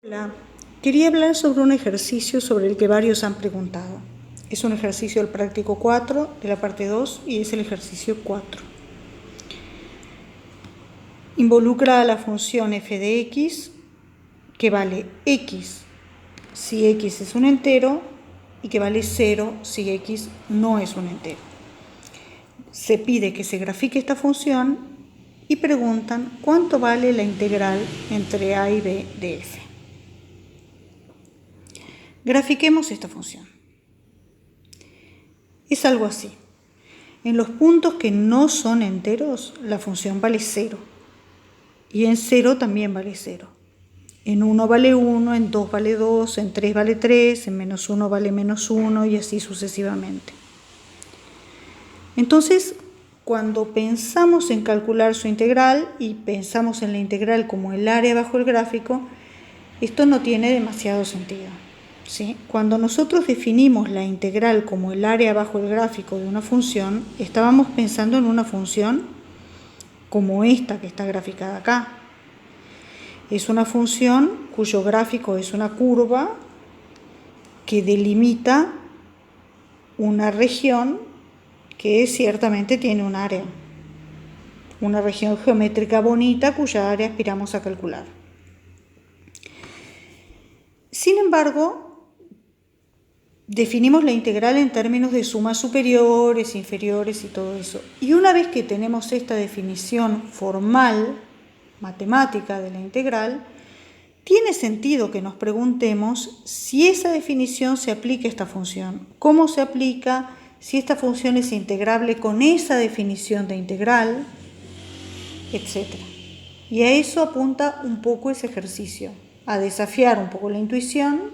Hola, quería hablar sobre un ejercicio sobre el que varios han preguntado. Es un ejercicio del práctico 4 de la parte 2 y es el ejercicio 4. Involucra a la función f de x que vale x si x es un entero y que vale 0 si x no es un entero. Se pide que se grafique esta función y preguntan cuánto vale la integral entre a y b de f. Grafiquemos esta función. Es algo así. En los puntos que no son enteros, la función vale 0. Y en 0 también vale 0. En 1 vale 1, en 2 vale 2, en 3 vale 3, en menos 1 vale menos 1 y así sucesivamente. Entonces, cuando pensamos en calcular su integral y pensamos en la integral como el área bajo el gráfico, esto no tiene demasiado sentido, ¿sí? Cuando nosotros definimos la integral como el área bajo el gráfico de una función, estábamos pensando en una función como esta que está graficada acá. Es una función cuyo gráfico es una curva que delimita una región que ciertamente tiene un área. Una región geométrica bonita cuya área aspiramos a calcular. Sin embargo, definimos la integral en términos de sumas superiores, inferiores y todo eso. Y una vez que tenemos esta definición formal, matemática de la integral, tiene sentido que nos preguntemos si esa definición se aplica a esta función, cómo se aplica, si esta función es integrable con esa definición de integral, etc. Y a eso apunta un poco ese ejercicio, a desafiar un poco la intuición,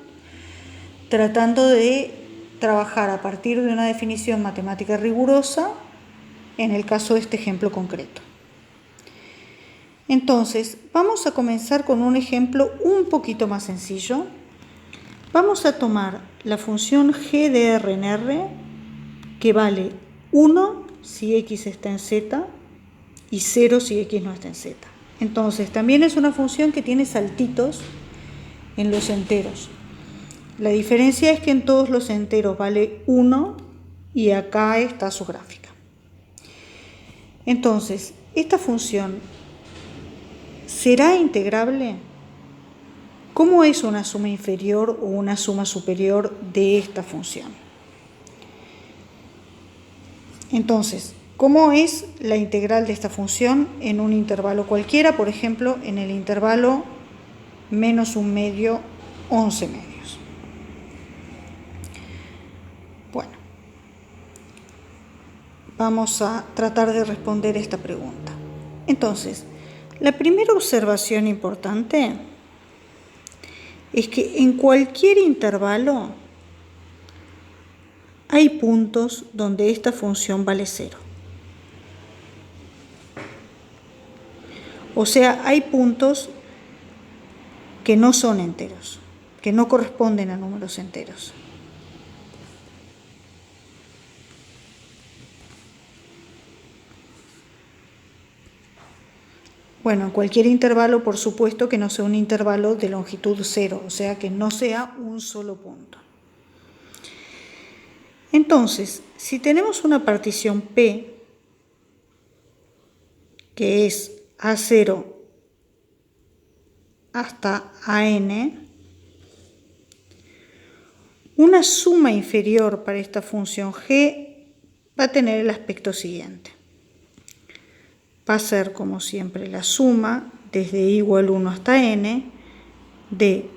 tratando de trabajar a partir de una definición matemática rigurosa en el caso de este ejemplo concreto. Entonces, vamos a comenzar con un ejemplo un poquito más sencillo. Vamos a tomar la función g de r en R, que vale 1 si x está en z y 0 si x no está en z. Entonces, también es una función que tiene saltitos en los enteros. La diferencia es que en todos los enteros vale 1 y acá está su gráfica. Entonces, esta función ¿será integrable? ¿Cómo es una suma inferior o una suma superior de esta función? Entonces, ¿cómo es la integral de esta función en un intervalo cualquiera? Por ejemplo, en el intervalo menos un medio, 11 medios. Bueno, vamos a tratar de responder esta pregunta. Entonces, la primera observación importante es que en cualquier intervalo hay puntos donde esta función vale 0. O sea, hay puntos que no son enteros, que no corresponden a números enteros. Bueno, en cualquier intervalo, por supuesto que no sea un intervalo de longitud 0, o sea, que no sea un solo punto. Entonces, si tenemos una partición P, que es A0 hasta AN, una suma inferior para esta función G va a tener el aspecto siguiente. Va a ser, como siempre, la suma desde i igual 1 hasta n de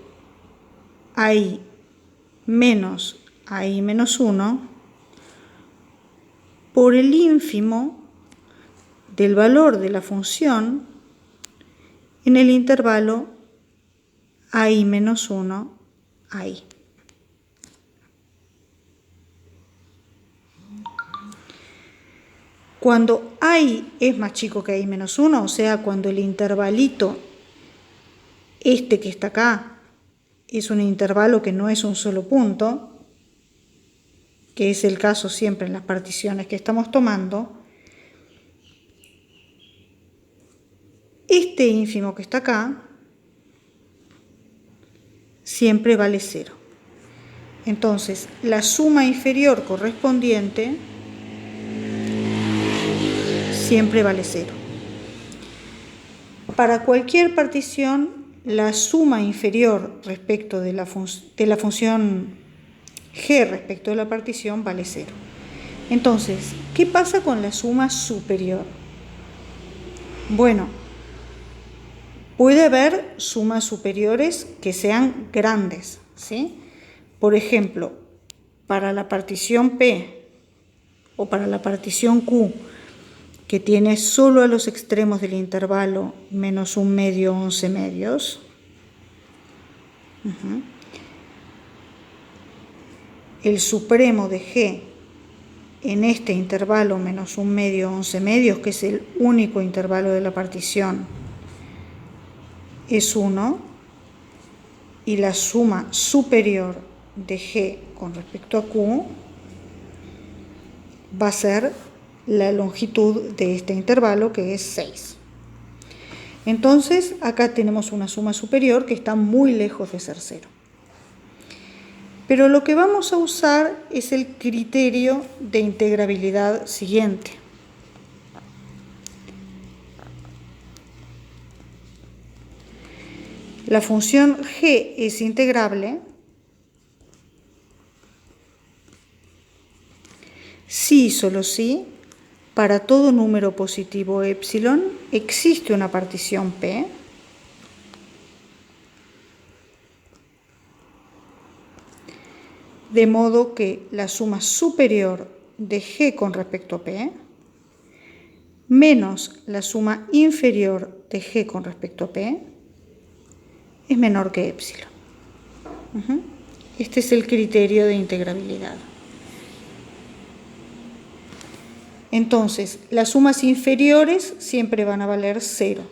AI menos AI menos 1 por el ínfimo del valor de la función en el intervalo AI menos 1 AI. Cuando AI es más chico que AI menos 1, o sea, cuando el intervalito este que está acá es un intervalo que no es un solo punto, que es el caso siempre en las particiones que estamos tomando, este ínfimo que está acá siempre vale 0. Entonces, la suma inferior correspondiente siempre vale 0. Para cualquier partición, la suma inferior respecto de la función g respecto de la partición vale 0. Entonces, ¿qué pasa con la suma superior? Bueno, puede haber sumas superiores que sean grandes, ¿sí? Por ejemplo, para la partición P o para la partición Q, que tiene solo a los extremos del intervalo menos 1 medio, 11 medios. El supremo de G en este intervalo menos 1 medio, 11 medios, que es el único intervalo de la partición, es 1, y la suma superior de G con respecto a Q va a ser la longitud de este intervalo, que es 6. Entonces, acá tenemos una suma superior que está muy lejos de ser 0. Pero lo que vamos a usar es el criterio de integrabilidad siguiente. La función g es integrable si y solo si para todo número positivo epsilon existe una partición P de modo que la suma superior de g con respecto a P menos la suma inferior de g con respecto a P es menor que epsilon. Este es el criterio de integrabilidad. Entonces, las sumas inferiores siempre van a valer 0.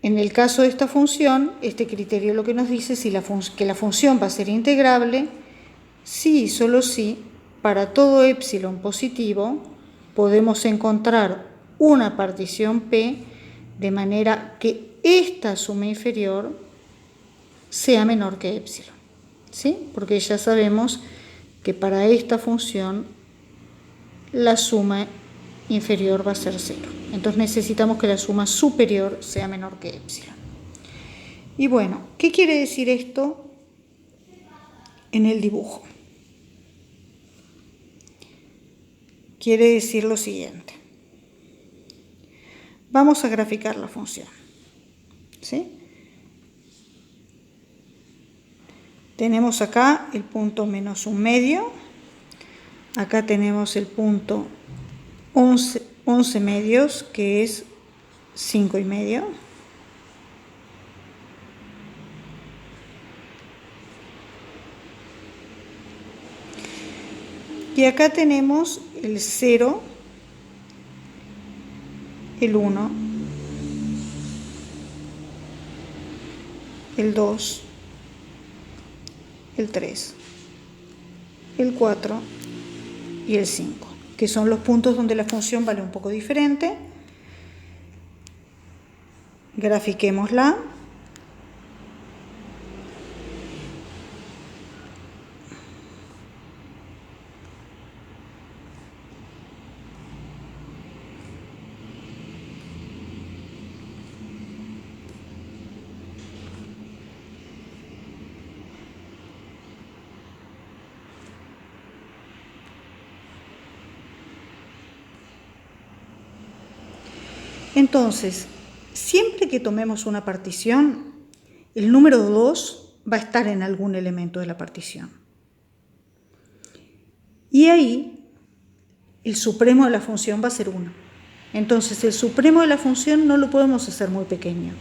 En el caso de esta función, este criterio lo que nos dice es que la función va a ser integrable si y solo si para todo epsilon positivo podemos encontrar una partición P de manera que esta suma inferior sea menor que epsilon, ¿sí? Porque ya sabemos que para esta función la suma inferior va a ser 0. Entonces necesitamos que la suma superior sea menor que epsilon. Y bueno, ¿qué quiere decir esto en el dibujo? Quiere decir lo siguiente. Vamos a graficar la función, ¿sí? Tenemos acá el punto menos 1 medio, acá tenemos el punto 11 medios, que es 5 y medio. Y acá tenemos el 0, el 1, el 2, el 3, el 4 y el 5, que son los puntos donde la función vale un poco diferente. Grafiquémosla. Entonces, siempre que tomemos una partición, el número 2 va a estar en algún elemento de la partición. Y ahí, el supremo de la función va a ser 1. Entonces, el supremo de la función no lo podemos hacer muy pequeño.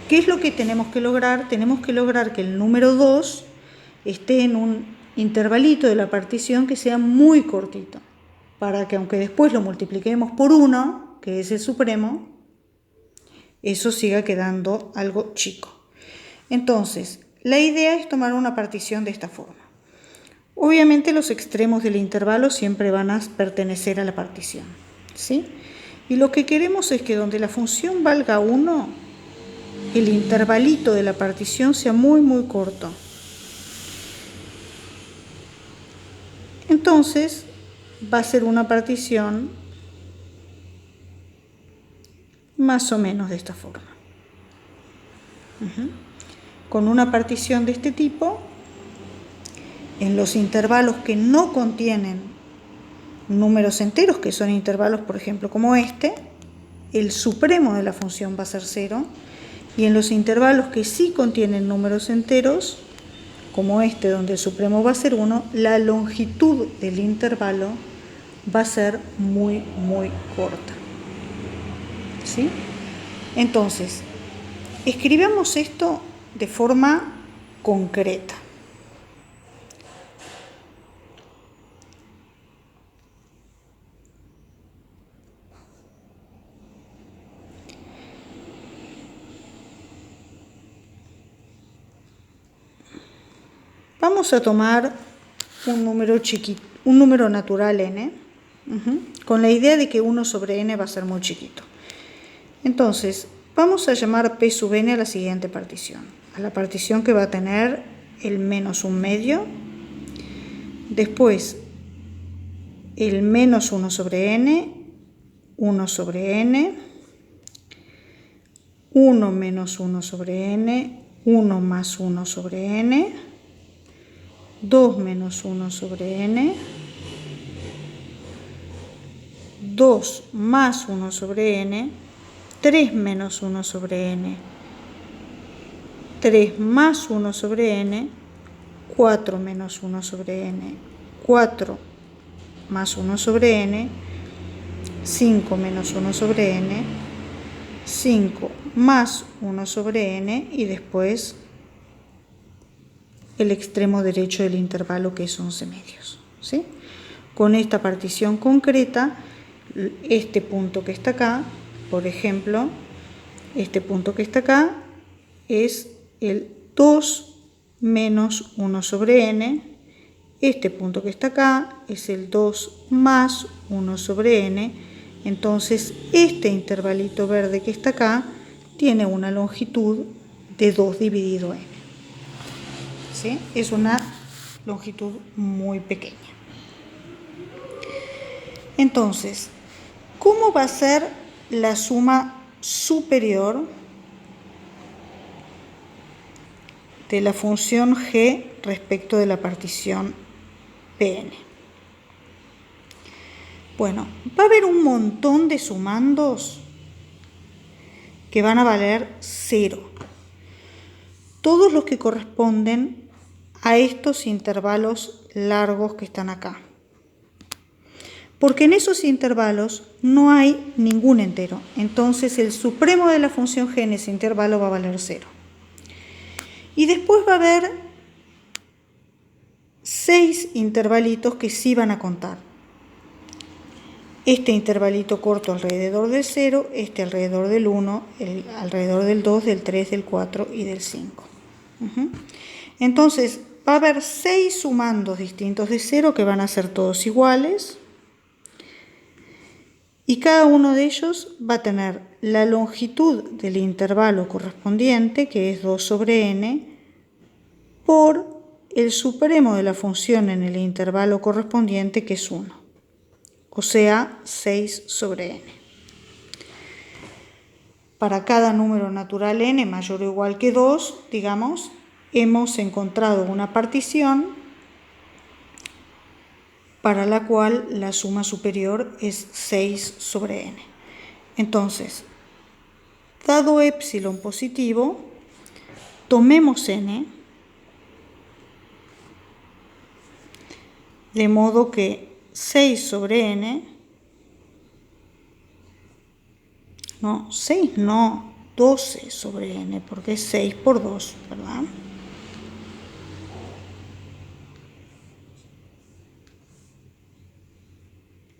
¿Qué es lo que tenemos que lograr? Tenemos que lograr que el número 2 esté en un intervalito de la partición que sea muy cortito, para que aunque después lo multipliquemos por 1, que es el supremo, eso siga quedando algo chico. Entonces, la idea es tomar una partición de esta forma. Obviamente los extremos del intervalo siempre van a pertenecer a la partición, ¿sí? Y lo que queremos es que donde la función valga 1, el intervalito de la partición sea muy muy corto. Entonces va a ser una partición más o menos de esta forma. Con una partición de este tipo, en los intervalos que no contienen números enteros, que son intervalos, por ejemplo, como este, el supremo de la función va a ser 0, y en los intervalos que sí contienen números enteros, como este, donde el supremo va a ser 1, la longitud del intervalo va a ser muy, muy corta. ¿Sí? Entonces, escribamos esto de forma concreta. Vamos a tomar un número chiquito, un número natural n, con la idea de que 1 sobre n va a ser muy chiquito. Entonces, vamos a llamar P sub n a la siguiente partición. A la partición que va a tener el menos 1 medio, después el menos 1 sobre n, 1 sobre n, 1 menos 1 sobre n, 1 más 1 sobre n, 2 menos 1 sobre n, 2 más 1 sobre n, 3 menos 1 sobre n, 3 más 1 sobre n, 4 menos 1 sobre n, 4 más 1 sobre n, 5 menos 1 sobre n, 5 más 1 sobre n y después el extremo derecho del intervalo, que es 11 medios. ¿Sí? Con esta partición concreta, este punto que está acá, por ejemplo, este punto que está acá es el 2 menos 1 sobre n, este punto que está acá es el 2 más 1 sobre n, entonces este intervalito verde que está acá tiene una longitud de 2 dividido n. ¿Sí? Es una longitud muy pequeña. Entonces, ¿cómo va a ser la suma superior de la función g respecto de la partición Pn? Bueno, va a haber un montón de sumandos que van a valer 0. Todos los que corresponden a estos intervalos largos que están acá. Porque en esos intervalos no hay ningún entero. Entonces el supremo de la función g en ese intervalo va a valer 0. Y después va a haber 6 intervalitos que sí van a contar. Este intervalito corto alrededor del 0, este alrededor del 1, alrededor del 2, del 3, del 4 y del 5. Entonces va a haber 6 sumandos distintos de 0 que van a ser todos iguales. Y cada uno de ellos va a tener la longitud del intervalo correspondiente, que es 2 sobre n, por el supremo de la función en el intervalo correspondiente, que es 1. O sea, 6 sobre n. Para cada número natural n mayor o igual que 2, digamos, hemos encontrado una partición para la cual la suma superior es 6 sobre n. Entonces, dado epsilon positivo, tomemos n, de modo que 6 sobre n, no, 6 no, 12 sobre n, porque es 6 por 2, ¿verdad?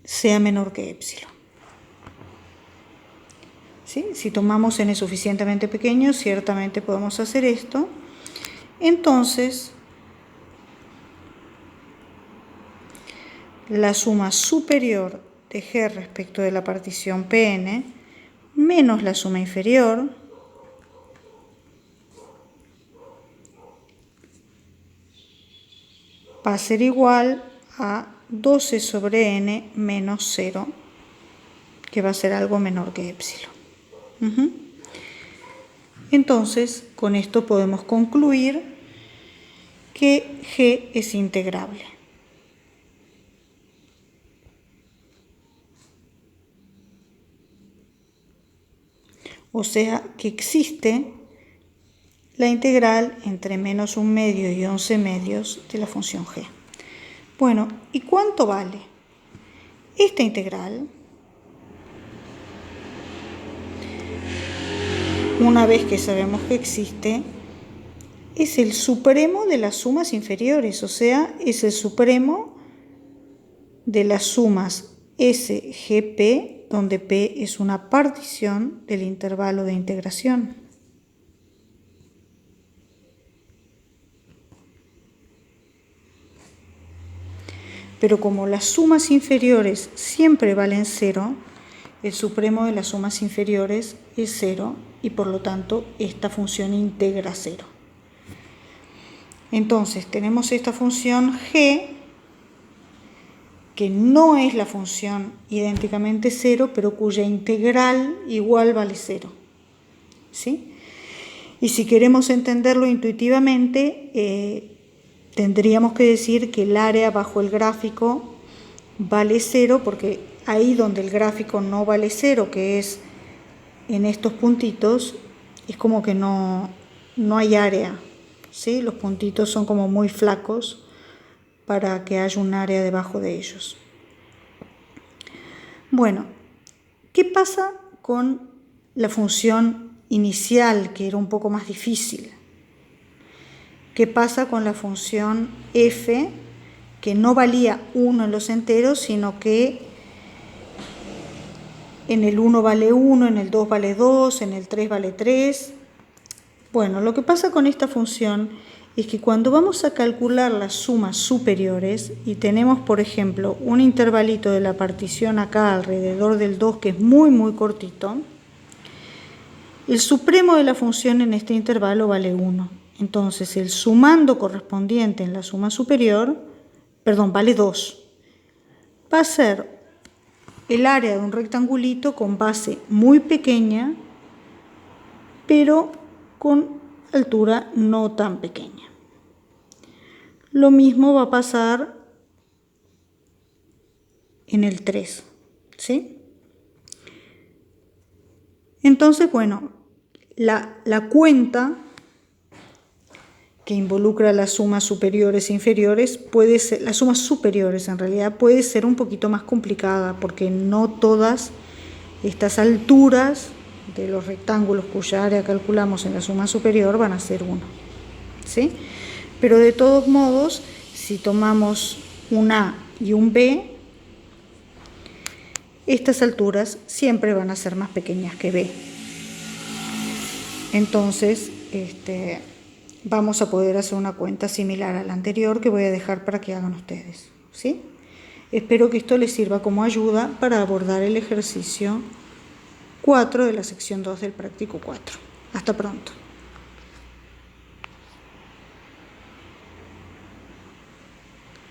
Sea menor que epsilon. ¿Sí? Si tomamos n suficientemente pequeño, ciertamente podemos hacer esto. Entonces, la suma superior de g respecto de la partición Pn menos la suma inferior va a ser igual a 12 sobre n menos 0, que va a ser algo menor que epsilon. Entonces, con esto podemos concluir que g es integrable. O sea, que existe la integral entre menos 1 medio y 11 medios de la función g. Bueno, ¿y cuánto vale? Esta integral, una vez que sabemos que existe, es el supremo de las sumas inferiores, o sea, es el supremo de las sumas SGP, donde P es una partición del intervalo de integración. Pero como las sumas inferiores siempre valen 0, el supremo de las sumas inferiores es 0 y por lo tanto esta función integra 0. Entonces tenemos esta función g, que no es la función idénticamente 0, pero cuya integral igual vale 0. ¿Sí? Y si queremos entenderlo intuitivamente, tendríamos que decir que el área bajo el gráfico vale 0, porque ahí donde el gráfico no vale 0, que es en estos puntitos, es como que no hay área, ¿sí? Los puntitos son como muy flacos para que haya un área debajo de ellos. Bueno, ¿qué pasa con la función inicial, que era un poco más difícil? ¿Qué pasa con la función f, que no valía 1 en los enteros, sino que en el 1 vale 1, en el 2 vale 2, en el 3 vale 3? Bueno, lo que pasa con esta función es que cuando vamos a calcular las sumas superiores y tenemos, por ejemplo, un intervalito de la partición acá alrededor del 2 que es muy muy cortito, el supremo de la función en este intervalo vale 1. Entonces el sumando correspondiente en la suma superior, vale 2. Va a ser el área de un rectangulito con base muy pequeña, pero con altura no tan pequeña. Lo mismo va a pasar en el 3, ¿sí? Entonces, bueno, la cuenta que involucra las sumas superiores e inferiores puede ser, las sumas superiores en realidad puede ser un poquito más complicada, porque no todas estas alturas de los rectángulos cuya área calculamos en la suma superior van a ser 1, ¿sí? Pero de todos modos, si tomamos un A y un B, estas alturas siempre van a ser más pequeñas que B. Entonces, vamos a poder hacer una cuenta similar a la anterior que voy a dejar para que hagan ustedes, ¿sí? Espero que esto les sirva como ayuda para abordar el ejercicio 4 de la sección 2 del práctico 4. Hasta pronto.